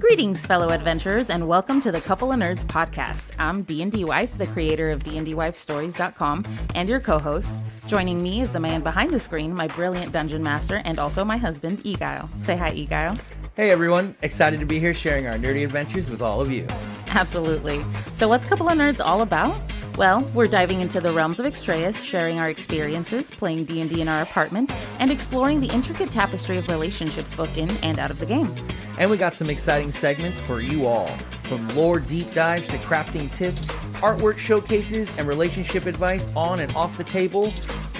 Greetings, fellow adventurers, and welcome to the Couple of Nerds podcast. I'm DnDWife, the creator of DnDWifeStories.com, and your co-host. Joining me is the man behind the screen, my brilliant dungeon master, and also my husband, Eguile. Say hi, Eguile. Hey everyone, excited to be here sharing our nerdy adventures with all of you. Absolutely. So what's Couple of Nerds all about? Well, we're diving into the realms of Extrayus, sharing our experiences, playing D&D in our apartment, and exploring the intricate tapestry of relationships both in and out of the game. And we got some exciting segments for you all, from lore deep dives to crafting tips, artwork showcases, and relationship advice on and off the table.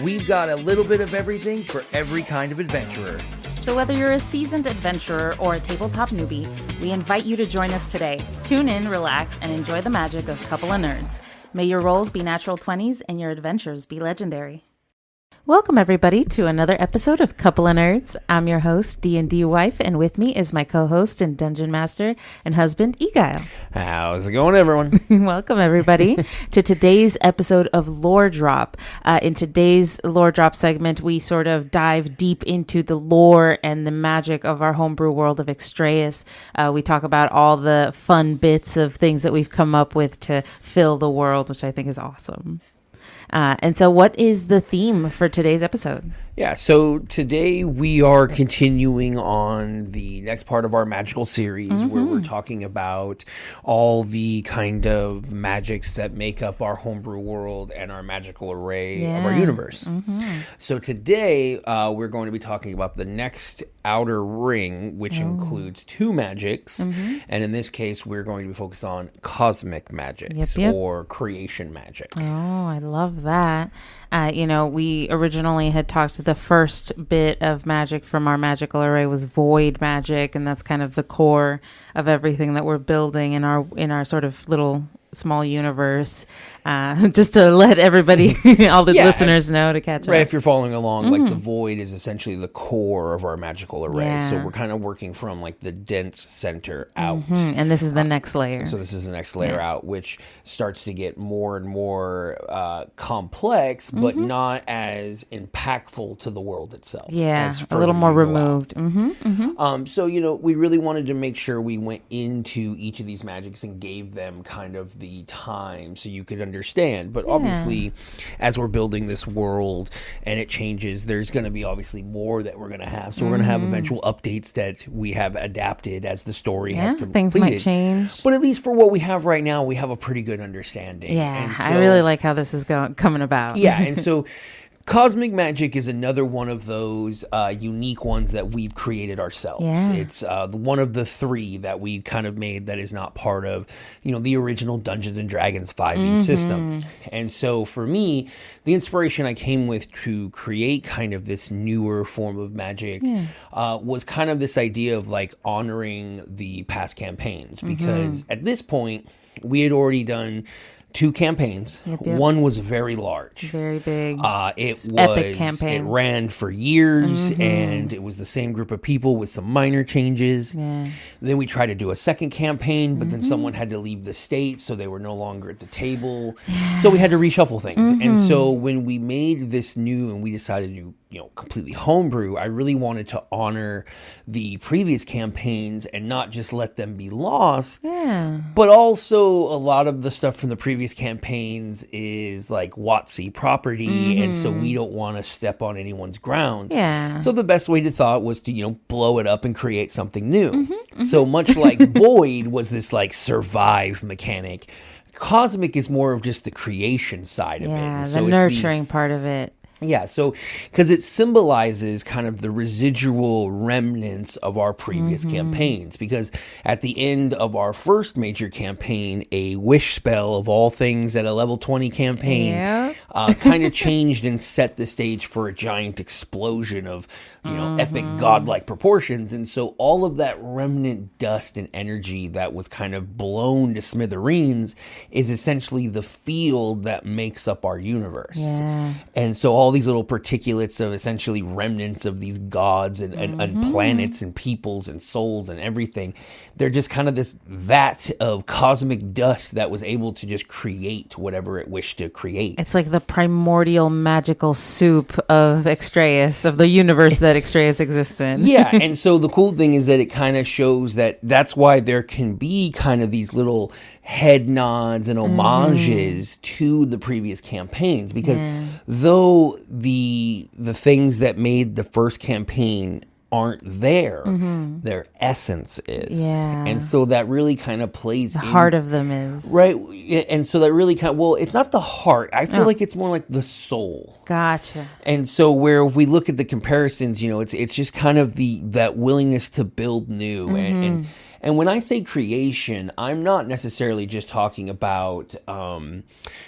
We've got a little bit of everything for every kind of adventurer. So whether you're a seasoned adventurer or a tabletop newbie, we invite you to join us today. Tune in, relax, and enjoy the magic of Couple of Nerds. May your rolls be natural 20s and your adventures be legendary. Welcome, everybody, to another episode of Couple of Nerds. I'm your host, DnDWife, and with me is my co-host and dungeon master and husband, Eguile. How's it going, everyone? Welcome, everybody, to today's episode of Lore Drop. In today's Lore Drop segment, we sort of dive deep into the lore and the magic of our homebrew world of Extrayus. We talk about all the fun bits of things that we've come up with to fill the world, which I think is awesome. And so what is the theme for today's episode? Yeah, so today we are continuing on the next part of our magical series where we're talking about all the kind of magics that make up our homebrew world and our magical array of our universe. So today we're going to be talking about the next outer ring, which includes two magics. And in this case, we're going to be focused on cosmic magics or creation magic. Oh, I love that. We originally had talked, the first bit of magic from our magical array was void magic, and that's kind of the core of everything that we're building in our sort of little small universe, just to let everybody, all the listeners know to catch up. Right, if you're following along, like the void is essentially the core of our magical array. So we're kind of working from like the dense center out. And this is the next layer. So this is the next layer out, which starts to get more and more complex, but not as impactful to the world itself. Yeah, a little more removed. So, we really wanted to make sure we went into each of these magics and gave them kind of the time so you could understand. But obviously, as we're building this world and it changes, there's going to be obviously more that we're going to have. So we're going to have eventual updates that we have adapted as the story has completed. Things might change. But at least for what we have right now, we have a pretty good understanding. Yeah, so, I really like how this is coming about. Yeah, and so cosmic magic is another one of those unique ones that we've created ourselves. Yeah. It's one of the three that we kind of made that is not part of, the original Dungeons and Dragons 5e system. And so for me, the inspiration I came with to create kind of this newer form of magic was kind of this idea of like honoring the past campaigns. Because at this point, we had already done 2 campaigns. One was very large. Very big. It was epic campaign. It ran for years and it was the same group of people with some minor changes. Yeah. Then we tried to do a second campaign, but then someone had to leave the state, so they were no longer at the table. Yeah. So we had to reshuffle things. And so when we made this new and we decided to completely homebrew, I really wanted to honor the previous campaigns and not just let them be lost. Yeah. But also a lot of the stuff from the previous campaigns is like WotC property, and so we don't want to step on anyone's grounds. Yeah. So the best way to thought was to, blow it up and create something new. So much like Void was this like survive mechanic, Cosmic is more of just the creation side of it. Yeah, So the it's nurturing part of it. Yeah, so because it symbolizes kind of the residual remnants of our previous campaigns. Because at the end of our first major campaign, a wish spell of all things at a level 20 campaign kind of changed and set the stage for a giant explosion of epic godlike proportions. And so all of that remnant dust and energy that was kind of blown to smithereens is essentially the field that makes up our universe. Yeah. And so all all these little particulates of essentially remnants of these gods and planets and peoples and souls and everything. They're just kind of this vat of cosmic dust that was able to just create whatever it wished to create. It's like the primordial magical soup of Extrayus, of the universe that Extrayus exists in. Yeah, and so the cool thing is that it kind of shows that that's why there can be kind of these little head nods and homages to the previous campaigns, because though the things that made the first campaign aren't there, their essence is. Yeah. And so that really kind of plays The heart of them is. Right. And so that really kind of, well, it's not the heart. I feel like it's more like the soul. Gotcha. And so where if we look at the comparisons, you know, it's just kind of that willingness to build new. And when I say creation, I'm not necessarily just talking about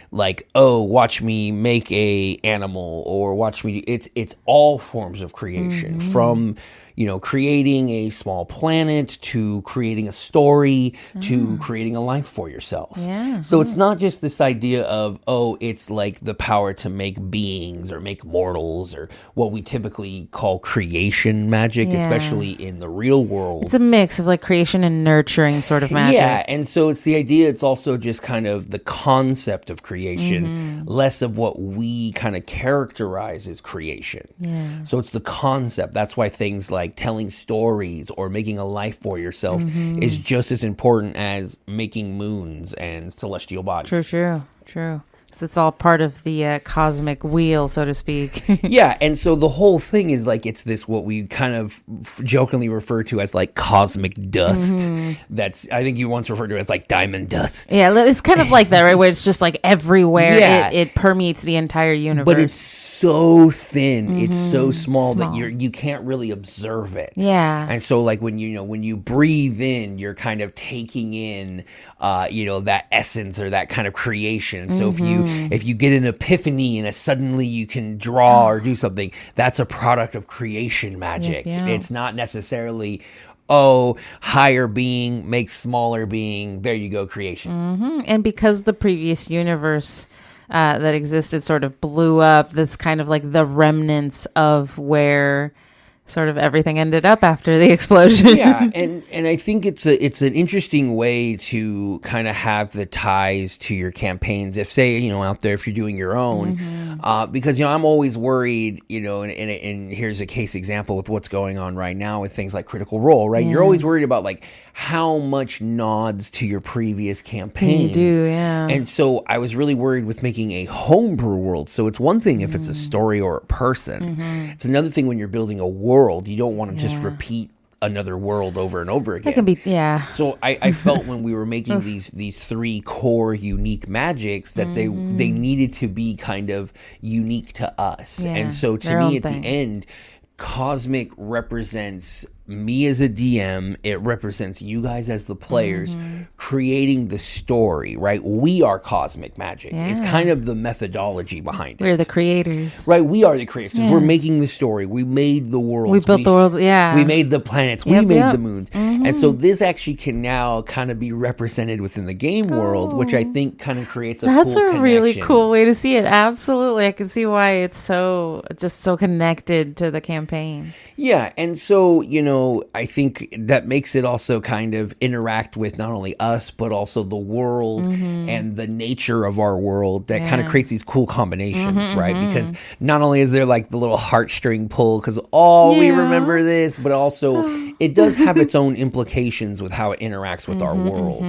like, oh, watch me make a animal, or watch me. It's all forms of creation, from, you know, creating a small planet to creating a story to creating a life for yourself. Yeah. So it's not just this idea of, oh, it's like the power to make beings or make mortals, or what we typically call creation magic, especially in the real world. It's a mix of like creation and nurturing sort of magic. Yeah, and so it's the idea, it's also just kind of the concept of creation, less of what we kind of characterize as creation. Yeah. So it's the concept. That's why things like telling stories or making a life for yourself is just as important as making moons and celestial bodies. True. So it's all part of the cosmic wheel, so to speak. Yeah, and so the whole thing is like, it's this what we kind of jokingly refer to as like cosmic dust. That's, I think you once referred to it as like diamond dust. Yeah, it's kind of like that, right? Where it's just like everywhere. Yeah. It permeates the entire universe. But it's so thin, it's so small that you can't really observe it. Yeah. And so like when you breathe in, you're kind of taking in that essence or that kind of creation. So if you get an epiphany and suddenly you can draw or do something, that's a product of creation magic. Yeah. It's not necessarily, oh, higher being makes smaller being, there you go, creation. And because the previous universe that existed sort of blew up, that's kind of like the remnants of where sort of everything ended up after the explosion. Yeah, and I think it's an interesting way to kind of have the ties to your campaigns. If, say, out there, if you're doing your own, because I'm always worried, and here's a case example with what's going on right now with things like Critical Role, right? You're always worried about like how much nods to your previous campaigns. You do, yeah. And so I was really worried with making a homebrew world. So it's one thing if it's a story or a person. It's another thing when you're building a world. You don't want to just repeat another world over and over again. It can be, yeah. So I felt when we were making these three core unique magics that they needed to be kind of unique to us. Yeah, and so to me at the end, Cosmic represents me as a DM, it represents you guys as the players creating the story, right? We are Cosmic Magic. Yeah. It's kind of the methodology behind it. We're the creators. Right, we are the creators because we're making the story. We made the world. We built the world, yeah. We made the planets. We made the moons. And so this actually can now kind of be represented within the game world, which I think kind of creates a That's cool a really connection. cool way to see it. Absolutely. I can see why it's so connected to the campaign. Yeah, and so, I think that makes it also kind of interact with not only us, but also the world and the nature of our world that kind of creates these cool combinations, right? Because not only is there like the little heartstring pull, because we remember this, but also it does have its own implications with how it interacts with our world.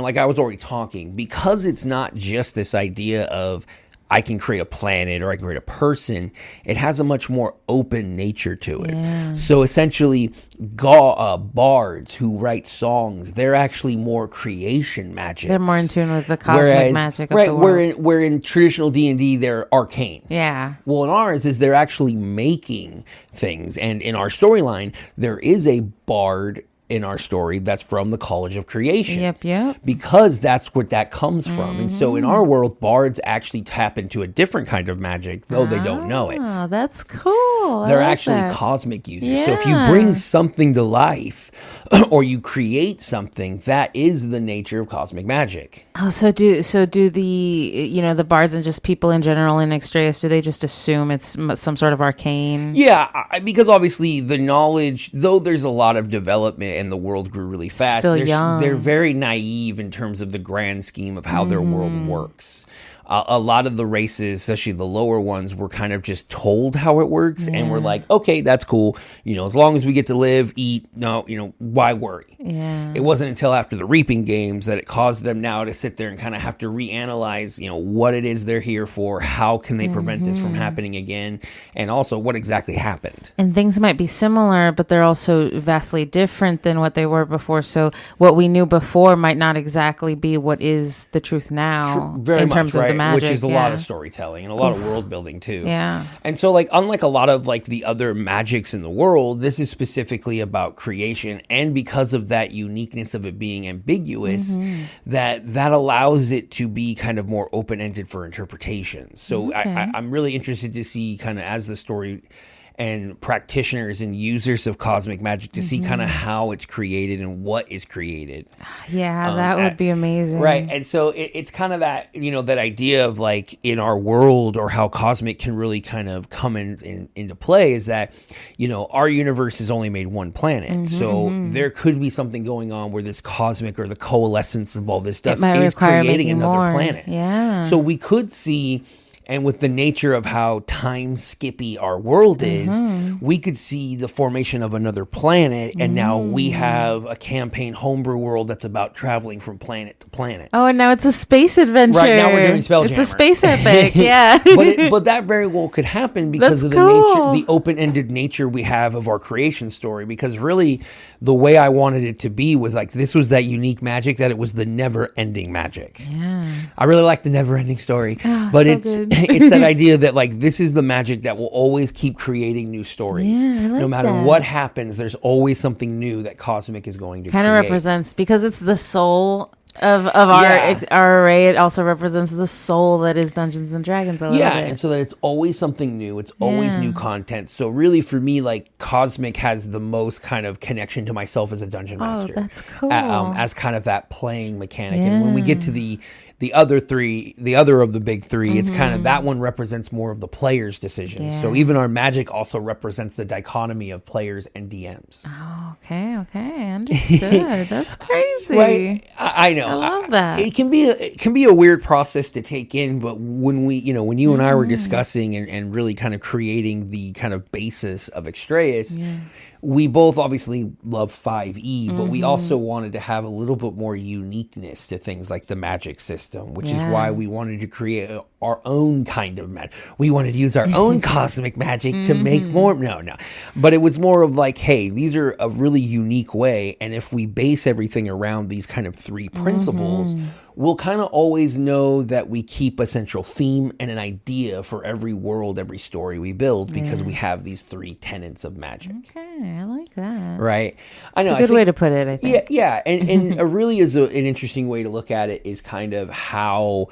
Like I was already talking, because it's not just this idea of I can create a planet or I can create a person, it has a much more open nature to it. Yeah. So essentially, bards who write songs, they're actually more creation magic. They're more in tune with the cosmic magic of the world. Where in traditional D&D, they're arcane. Yeah. Well, in ours is they're actually making things. And in our storyline, there is a bard in our story that's from the College of Creation. Yep. Because that's what that comes from. And so in our world, bards actually tap into a different kind of magic, though they don't know it. Oh, that's cool. cool. They're like actually that. cosmic users. Yeah. So if you bring something to life or you create something, that is the nature of cosmic magic. Oh, so do the bards and just people in general in Extrayus, do they just assume it's some sort of arcane? Yeah, because obviously the knowledge, though there's a lot of development and the world grew really fast, Still young. they're very naive in terms of the grand scheme of how their world works. A lot of the races, especially the lower ones, were kind of just told how it works, and we're like, okay, that's cool. As long as we get to live, eat, why worry? Yeah. It wasn't until after the reaping games that it caused them now to sit there and kind of have to reanalyze, what it is they're here for, how can they prevent this from happening again, and also what exactly happened. And things might be similar, but they're also vastly different than what they were before. So what we knew before might not exactly be what is the truth now Very in much, terms right? of the magic. Which is a lot of storytelling and a lot of world building too. Yeah. And so unlike a lot of the other magics in the world, this is specifically about creation, and because of that uniqueness of it being ambiguous, that allows it to be kind of more open-ended for interpretation. So I'm really interested to see kind of as the story and practitioners and users of cosmic magic to see kind of how it's created and what is created. Yeah, that would be amazing. Right. And so it's kind of that, that idea of in our world, or how cosmic can really kind of come into play, is that, our universe has only made one planet. So there could be something going on where this cosmic, or the coalescence of all this stuff, is creating another planet. Yeah. So we could see, and with the nature of how time skippy our world is, we could see the formation of another planet, and now we have a campaign homebrew world that's about traveling from planet to planet. Oh, and now it's a space adventure. Right, now we're doing Spelljammer. It's a space epic, yeah. But that very well could happen because That's of the cool. nature, the open-ended nature we have of our creation story. Because really, the way I wanted it to be was this was that unique magic, that it was the never-ending magic. Yeah. I really like the never-ending story, but so it's good. it's that idea that this is the magic that will always keep creating new stories. Yeah, I like no matter that. what happens, there's always something new that Cosmic is going to Kind of create. represents, because it's the soul of Yeah. our array. It also represents the soul that is Dungeons and Dragons. A little bit. And so that it's always something new. It's always new content. So really, for me, Cosmic has the most kind of connection to myself as a dungeon master. Oh, that's cool. As kind of that playing mechanic. And when we get to the other of the big three, it's kind of, that one represents more of the player's decisions. Yeah. So even our magic also represents the dichotomy of players and DMs. Oh, okay, understood. That's crazy. Right? I know. I love that. It can be a weird process to take in, but when when you and I were discussing and really kind of creating the kind of basis of Extrayus, we both obviously love 5e, but we also wanted to have a little bit more uniqueness to things like the magic system, which is why we wanted to create our own kind of magic. We wanted to use our own cosmic magic to make more. No. But it was more of hey, these are a really unique way. And if we base everything around these kind of three principles, we'll kind of always know that we keep a central theme and an idea for every world, every story we build, because we have these three tenets of magic. Okay, I like that. Right? I know. It's a good way to put it, I think. Yeah. And really is an interesting way to look at it is kind of how,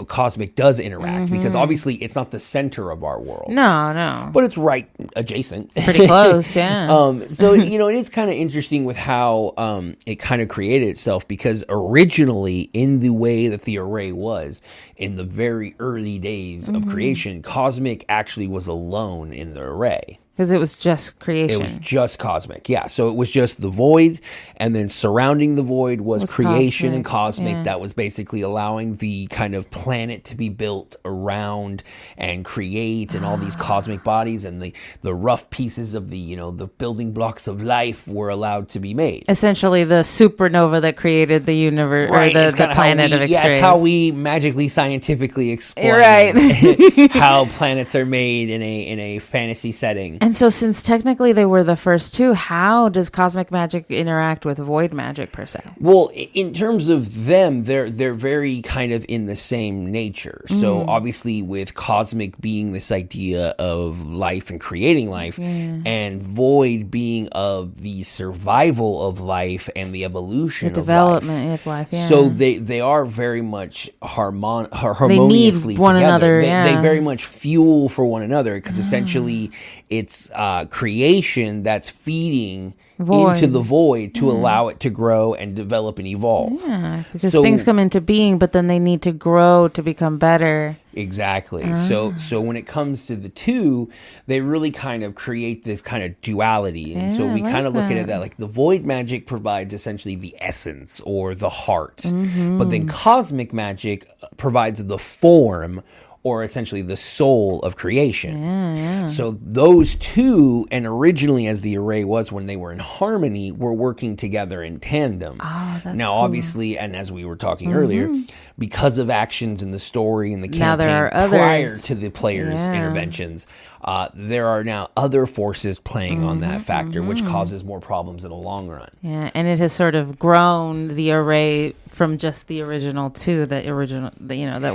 Cosmic does interact, because obviously it's not the center of our world. No. But it's right adjacent. It's pretty close, yeah. So, it is kind of interesting with how it kind of created itself, because originally, in the way that the array was, in the very early days of creation, Cosmic actually was alone in the array. Because it was just creation. It was just Cosmic, yeah. So it was just the void, and then surrounding the void was creation and cosmic. That was basically allowing the kind of planet to be built around and create, and all these cosmic bodies, and the rough pieces of the the building blocks of life were allowed to be made. Essentially, the supernova that created the universe, Right, or the planet of Extrayus. Yeah, it's how we magically, scientifically explain how planets are made in a fantasy setting. And so, since technically they were the first two, how does cosmic magic interact with void magic per se? Well, in terms of them, they're very kind of in the same nature. So obviously, with cosmic being this idea of life and creating life, and void being of the survival of life and the evolution The of development of life, yeah. So they are very much harmoniously one together. another, They yeah. very much fuel for one another, because essentially it's its creation that's feeding Void. into the void to allow it to grow and develop and evolve. Yeah, because things come into being, but then they need to grow to become better. Exactly. So when it comes to the two, they really kind of create this kind of duality. And so we kind of look at it that like the void magic provides essentially the essence or the heart. But then cosmic magic provides the form or essentially the soul of creation. So those two, and originally as the array was when they were in harmony, were working together in tandem. Now, obviously, and as we were talking earlier, because of actions in the story and the campaign prior to the players' interventions, there are now other forces playing on that factor, which causes more problems in the long run. Yeah, and it has sort of grown the array from just the original two that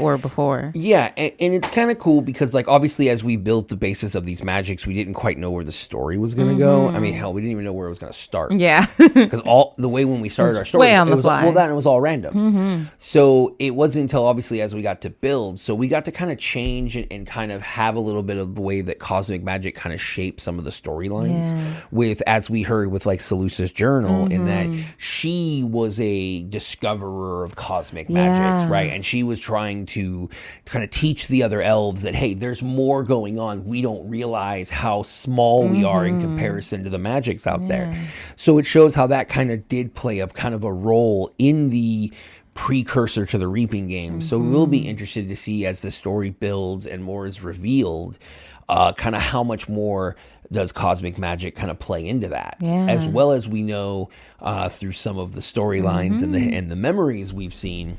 were before. Yeah, and it's kind of cool because, like, obviously, as we built the basis of these magics, we didn't quite know where the story was going to go. I mean, hell, we didn't even know where it was going to start. Yeah, because all the way when we started our story, it was fly. It was all random. So it wasn't until obviously as we got to build, so we got to kind of change and kind of have a little bit of the way that cosmic magic kind of shaped some of the storylines. With, as we heard with like Seleucus' journal, in that she was a discoverer of cosmic magics, right? And she was trying to kind of teach the other elves that, hey, there's more going on. We don't realize how small we are in comparison to the magics out there. So it shows how that kind of did play up kind of a role in the precursor to the reaping game. So we will be interested to see as the story builds and more is revealed, kind of how much more does cosmic magic kind of play into that, as well as we know through some of the storylines and the memories we've seen,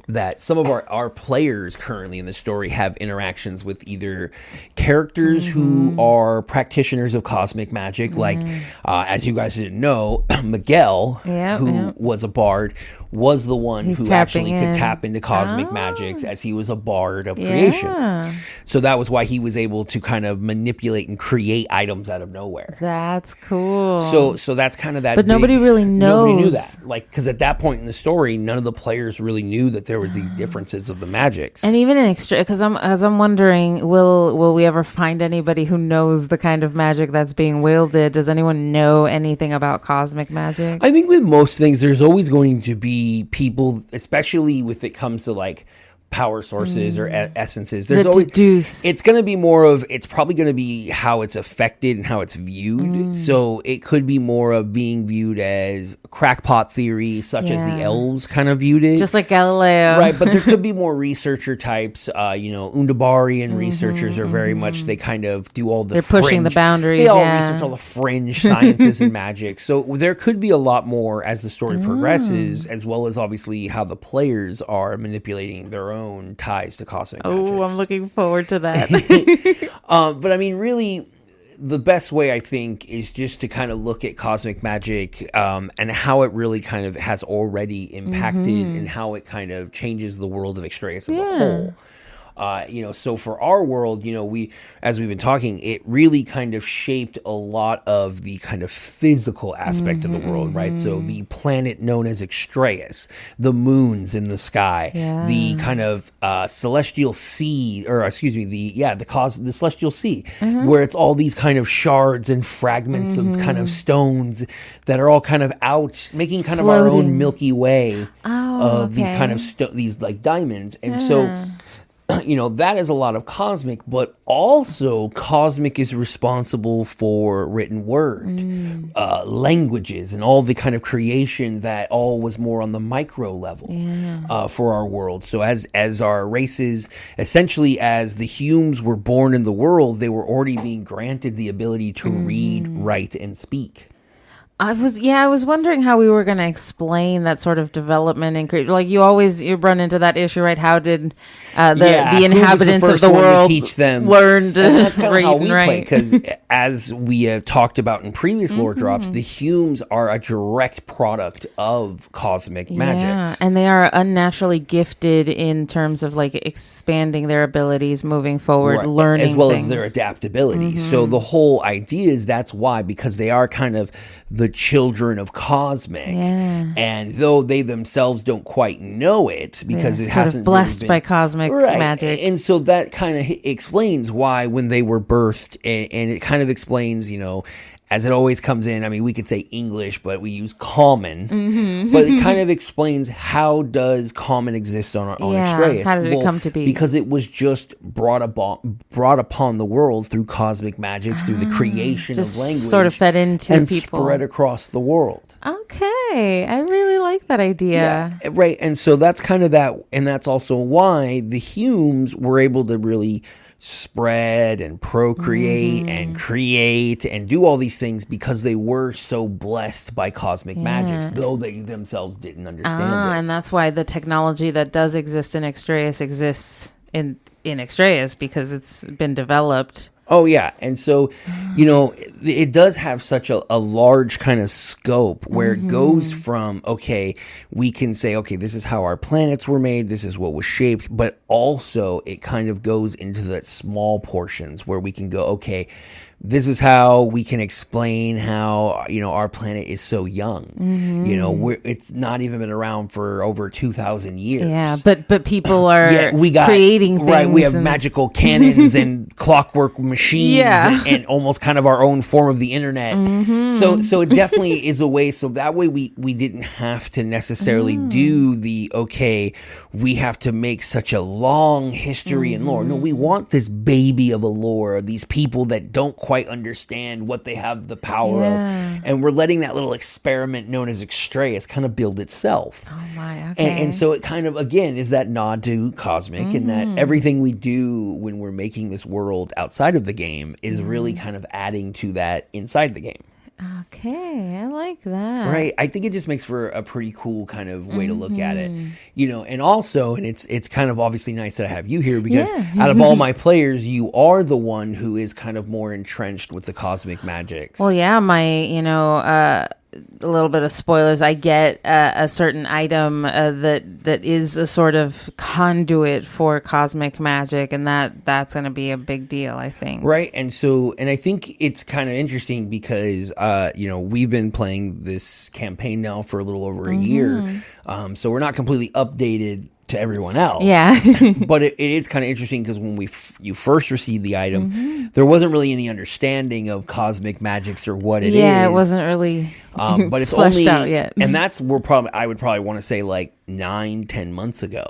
that some of our players currently in the story have interactions with either characters who are practitioners of cosmic magic, like as you guys didn't know, Miguel, who was a bard, was the one who actually could tap into cosmic magics, as he was a bard of creation. So that was why he was able to kind of manipulate and create items out of nowhere. That's cool. So that's kind of that. But nobody really knows. Nobody knew that. Like, because at that point in the story, none of the players really knew that there was these differences of the magics. And even in extra, because I'm wondering, will we ever find anybody who knows the kind of magic that's being wielded? Does anyone know anything about cosmic magic? I think with most things, there's always going to be people, especially with it comes to like power sources or essences. There's always deduce. It's going to be more of, it's probably going to be how it's affected and how it's viewed. So it could be more of being viewed as crackpot theory, such as the elves kind of viewed it, just like Galileo, right? But there could be more researcher types. Undabarian researchers are very much, they kind of do all the, they're pushing the boundaries. They all research all the fringe sciences and magic. So there could be a lot more as the story progresses, as well as obviously how the players are manipulating their own ties to cosmic magics. I'm looking forward to that. But I mean, really, the best way I think is just to kind of look at cosmic magic and how it really kind of has already impacted and how it kind of changes the world of Extrayus as a whole. So for our world, we, as we've been talking, it really kind of shaped a lot of the kind of physical aspect of the world, right? So the planet known as Extrayus, the moons in the sky, the kind of celestial sea, or excuse me, the celestial sea, where it's all these kind of shards and fragments of kind of stones that are all kind of out, making kind of our own Milky Way of these kind of these like diamonds, and so. That is a lot of cosmic, but also cosmic is responsible for written word, languages, and all the kind of creation that all was more on the micro level for our world. So as our races, essentially as the Humes were born in the world, they were already being granted the ability to read, write, and speak. I was wondering how we were going to explain that sort of development and like you run into that issue, right? How did the inhabitants of the world teach them learn to that's read how we and write? Because as we have talked about in previous lore drops, the Humes are a direct product of cosmic magics, and they are unnaturally gifted in terms of like expanding their abilities, moving forward, learning, as well things. as their adaptability. So the whole idea is that's why, because they are kind of the children of cosmic. Yeah. And though they themselves don't quite know it because it sort hasn't of blessed really been, by cosmic magic. And so that kind of explains why when they were birthed, and it kind of explains, as it always comes in, I mean, we could say English, but we use common. But it kind of explains how does common exist on Extrayus. How did it come to be? Because it was just brought upon the world through cosmic magics, through the creation of language. Sort of fed into and people. Spread across the world. Okay. I really like that idea. Yeah, right. And so that's kind of that. And that's also why the Humes were able to really spread and procreate and create and do all these things because they were so blessed by cosmic magics, though they themselves didn't understand it. And that's why the technology that does exist in Extrayus exists in Extrayus, because it's been developed. Oh, yeah. And so, it does have such a large kind of scope where it goes from, okay, we can say, okay, this is how our planets were made. This is what was shaped. But also it kind of goes into that small portions where we can go, okay, this is how we can explain how, our planet is so young. It's not even been around for over 2,000 years. Yeah, but people are creating things. Right, we have magical cannons and clockwork machines and almost kind of our own form of the internet. So it definitely is a way. So that way we didn't have to necessarily do we have to make such a long history and lore. No, we want this baby of a lore, these people that don't quite understand what they have the power of, and we're letting that little experiment known as Extrayus kind of build itself. Oh my, okay. And so it kind of again is that nod to cosmic, and that everything we do when we're making this world outside of the game is really kind of adding to that inside the game. Okay, I like that. Right, I think it just makes for a pretty cool kind of way to look at it, and also, and it's kind of obviously nice that I have you here because out of all my players, you are the one who is kind of more entrenched with the cosmic magics. Well, yeah, a little bit of spoilers. I get a certain item that is a sort of conduit for cosmic magic, and that's going to be a big deal, I think. Right, and I think it's kind of interesting because we've been playing this campaign now for a little over a year, so we're not completely updated to everyone else. Yeah. But it is kind of interesting because when you first received the item, there wasn't really any understanding of cosmic magics or what it is. Yeah, it wasn't really but it's fleshed only out yet. And that's I would probably want to say like 9-10 months ago.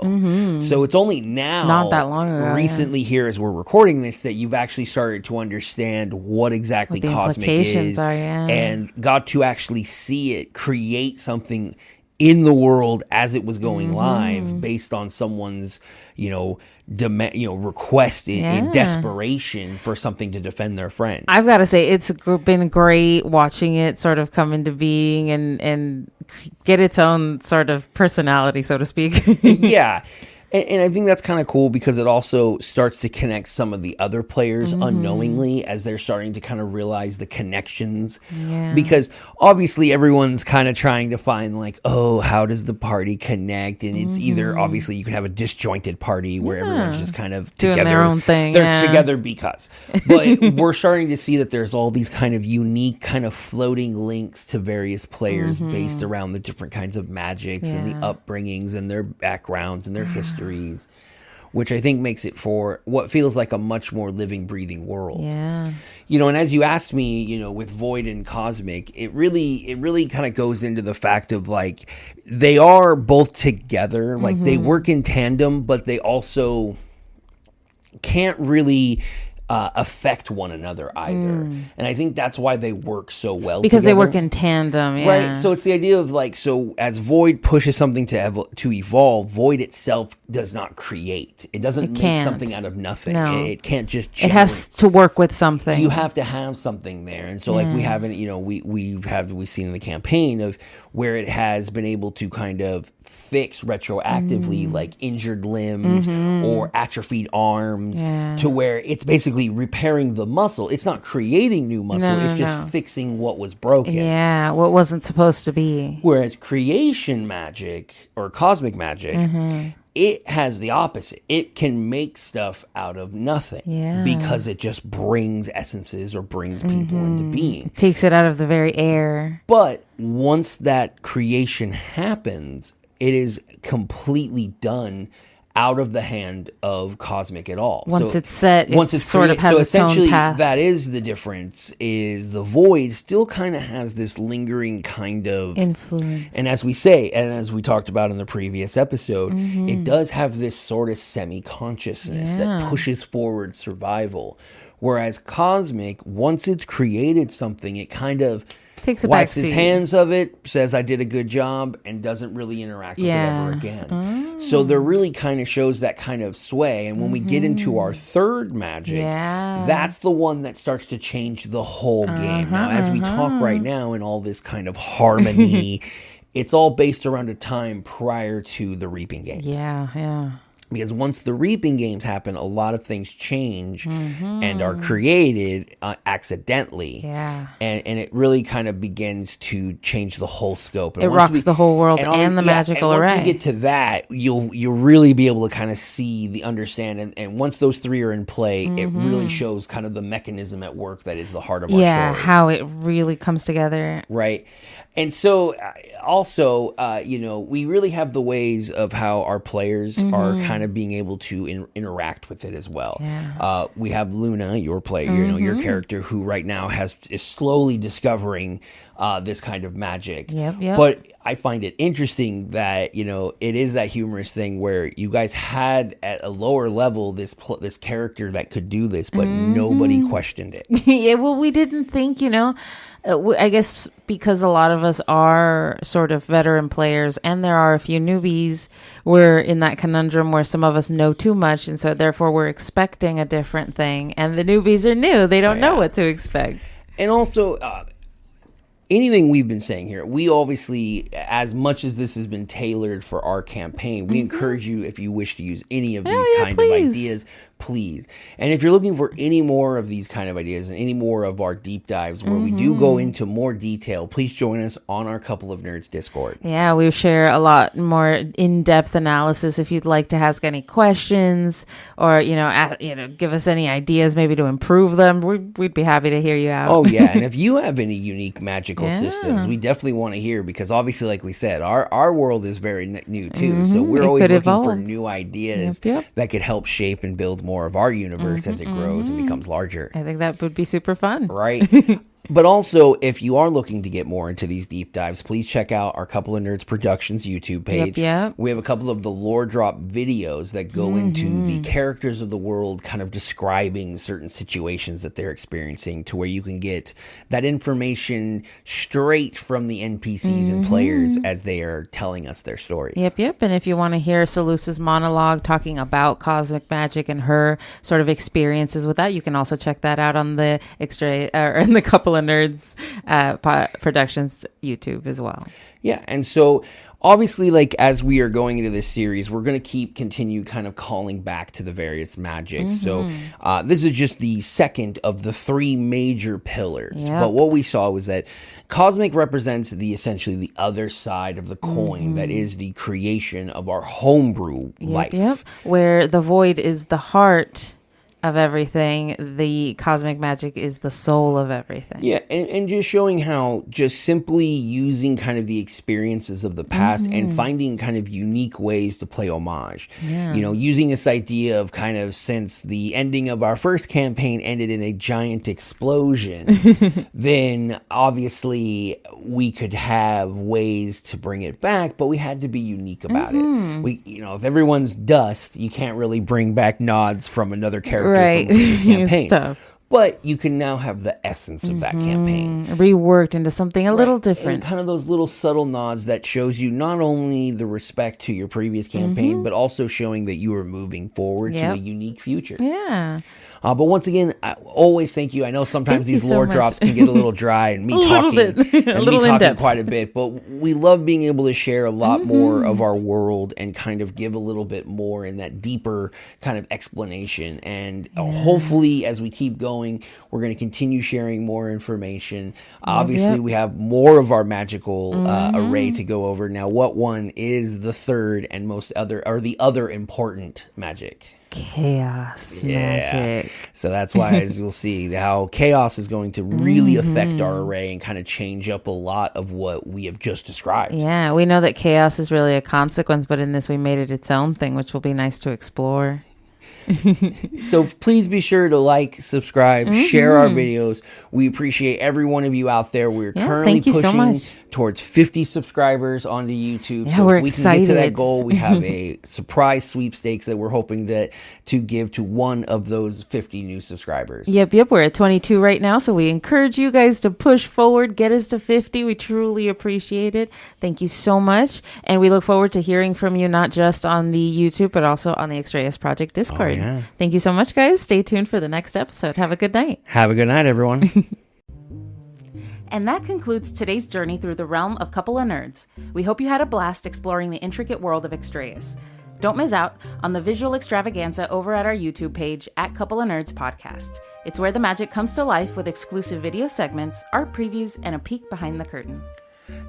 So it's only now, not that long ago, recently here as we're recording this, that you've actually started to understand what exactly what the cosmic implications is are, and got to actually see it create something in the world as it was going live based on someone's, request in desperation for something to defend their friend. I've got to say, it's been great watching it sort of come into being and get its own sort of personality, so to speak. Yeah. And I think that's kind of cool because it also starts to connect some of the other players unknowingly as they're starting to kind of realize the connections. Yeah. Because obviously everyone's kind of trying to find like, oh, how does the party connect? And it's either obviously you can have a disjointed party where everyone's just kind of doing together. Their own thing. They're together because. But we're starting to see that there's all these kind of unique kind of floating links to various players based around the different kinds of magics and the upbringings and their backgrounds and their history. Which I think makes it for what feels like a much more living, breathing world. Yeah. And as you asked me, with Void and Cosmic, it really kind of goes into the fact of like they are both together, like they work in tandem, but they also can't really affect one another either. And I think that's why they work so well because together. They work in tandem, yeah. Right, so it's the idea of like, so as Void pushes something to evolve, Void itself does not create. It doesn't make something out of nothing. No. It can't just generate. It has to work with something. You have to have something there. And so like we haven't, we've seen in the campaign of where it has been able to kind of fix retroactively like injured limbs or atrophied arms to where it's basically repairing the muscle. It's not creating new muscle. It's just fixing what was broken. Yeah, what wasn't supposed to be. Whereas creation magic or cosmic magic it has the opposite. It can make stuff out of nothing because it just brings essences or brings people into being. It takes it out of the very air. But once that creation happens, it is completely done out of the hand of Cosmic at all. Once it's set, it sort of has its own path. That is the difference, is the void still kind of has this lingering kind of influence. And as we say, and as we talked about in the previous episode, it does have this sort of semi-consciousness that pushes forward survival. Whereas Cosmic, once it's created something, it kind of takes a wipes back his seat. hands of it, says I did a good job, and doesn't really interact with it ever again. So there really kind of shows that kind of sway. And when we get into our third magic, that's the one that starts to change the whole game. Now, as we talk right now in all this kind of harmony, it's all based around a time prior to the Reaping Games. Because once the Reaping Games happen, a lot of things change and are created accidentally. And it really kind of begins to change the whole scope. And it rocks the whole world and the magical array. Once we get to that, you'll really be able to kind of see the understand. And once those three are in play, it really shows kind of the mechanism at work that is the heart of our story. How it really comes together. Right. And so also, we really have the ways of how our players are kind of being able to interact with it as well. We have Luna, your player, your character, who right now is slowly discovering this kind of magic. But I find it interesting that, it is that humorous thing where you guys had at a lower level this character that could do this, but nobody questioned it. We didn't think, I guess because a lot of us are sort of veteran players and there are a few newbies, we're in that conundrum where some of us know too much. And so therefore we're expecting a different thing. And the newbies are new. They don't know what to expect. And also, anything we've been saying here, we obviously, as much as this has been tailored for our campaign, we encourage you, if you wish to use any of these kind of ideas, please. And if you're looking for any more of these kind of ideas and any more of our deep dives where we do go into more detail, please join us on our Couple of Nerds Discord. We share a lot more in-depth analysis if you'd like to ask any questions or, give us any ideas maybe to improve them. We'd be happy to hear you out. Oh, yeah. And if you have any unique magical systems, we definitely want to hear, because obviously, like we said, our world is very new too. So we're always looking for new ideas that could help shape and build more of our universe as it grows and becomes larger. I think that would be super fun. Right. But also, if you are looking to get more into these deep dives, please check out our Couple of Nerds Productions YouTube page. We have a couple of the lore drop videos that go into the characters of the world, kind of describing certain situations that they're experiencing, to where you can get that information straight from the NPCs and players as they are telling us their stories. And if you want to hear Salusa's monologue talking about cosmic magic and her sort of experiences with that, you can also check that out on the in the Couple of Nerds Productions YouTube as well. And so obviously, like, as we are going into this series, we're going to continue kind of calling back to the various magics. So this is just the second of the three major pillars. But what we saw was that Cosmic represents essentially the other side of the coin, that is the creation of our homebrew life. Where the void is the heart of everything, the cosmic magic is the soul of everything. And just showing how just simply using kind of the experiences of the past and finding kind of unique ways to play homage. Using this idea of kind of, since the ending of our first campaign ended in a giant explosion, then obviously we could have ways to bring it back, but we had to be unique about it. If everyone's dust, you can't really bring back nods from another character from this campaign. But you can now have the essence of that campaign reworked into something a little different. And kind of those little subtle nods that shows you not only the respect to your previous campaign, but also showing that you are moving forward to a unique future. But once again, I always thank you. I know sometimes Thank you these so lore much. drops can get a little dry and me talking bit. A and little me talking in-depth. quite a bit, but we love being able to share a lot more of our world and kind of give a little bit more in that deeper kind of explanation. And hopefully, as we keep going, we're going to continue sharing more information. Obviously, we have more of our magical array to go over. Now, what one is the third and the other important magic? Chaos magic. So that's why, as you'll see, how chaos is going to really affect our array and kind of change up a lot of what we have just described. Yeah, we know that chaos is really a consequence, but in this we made it its own thing, which will be nice to explore. So please be sure to like, subscribe, share our videos. We appreciate every one of you out there. We're currently thank you so pushing much. towards 50 subscribers onto YouTube. Yeah, So we're if we can get to that excited. goal, we have a surprise sweepstakes that we're hoping to give to one of those 50 new subscribers. Yep. We're at 22 right now, so we encourage you guys to push forward, get us to 50. We truly appreciate it. Thank you so much. And we look forward to hearing from you, not just on the YouTube, but also on the Extrayus Project Discord. yeah. Thank you so much, guys. Stay tuned for the next episode. Have a good night. Have a good night, everyone. And that concludes today's journey through the realm of Couple of Nerds. We hope you had a blast exploring the intricate world of Extrayus. Don't miss out on the visual extravaganza over at our YouTube page at Couple of Nerds Podcast. It's where the magic comes to life with exclusive video segments, art previews, and a peek behind the curtain.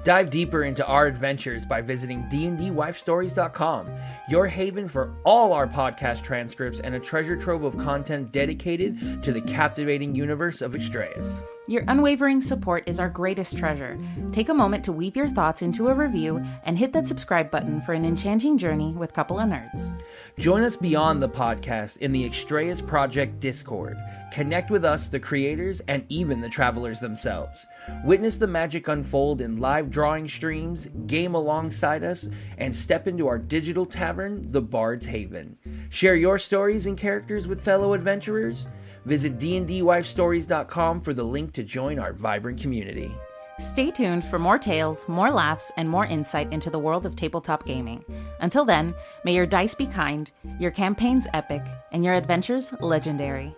Dive deeper into our adventures by visiting DnDWifeStories.com, your haven for all our podcast transcripts and a treasure trove of content dedicated to the captivating universe of Extrayus. Your unwavering support is our greatest treasure. Take a moment to weave your thoughts into a review and hit that subscribe button for an enchanting journey with Couple of Nerds. Join us beyond the podcast in the Extrayus Project Discord. Connect with us, the creators, and even the travelers themselves. Witness the magic unfold in live drawing streams, game alongside us, and step into our digital tavern, the Bard's Haven. Share your stories and characters with fellow adventurers. Visit DnDWifeStories.com for the link to join our vibrant community. Stay tuned for more tales, more laughs, and more insight into the world of tabletop gaming. Until then, may your dice be kind, your campaigns epic, and your adventures legendary.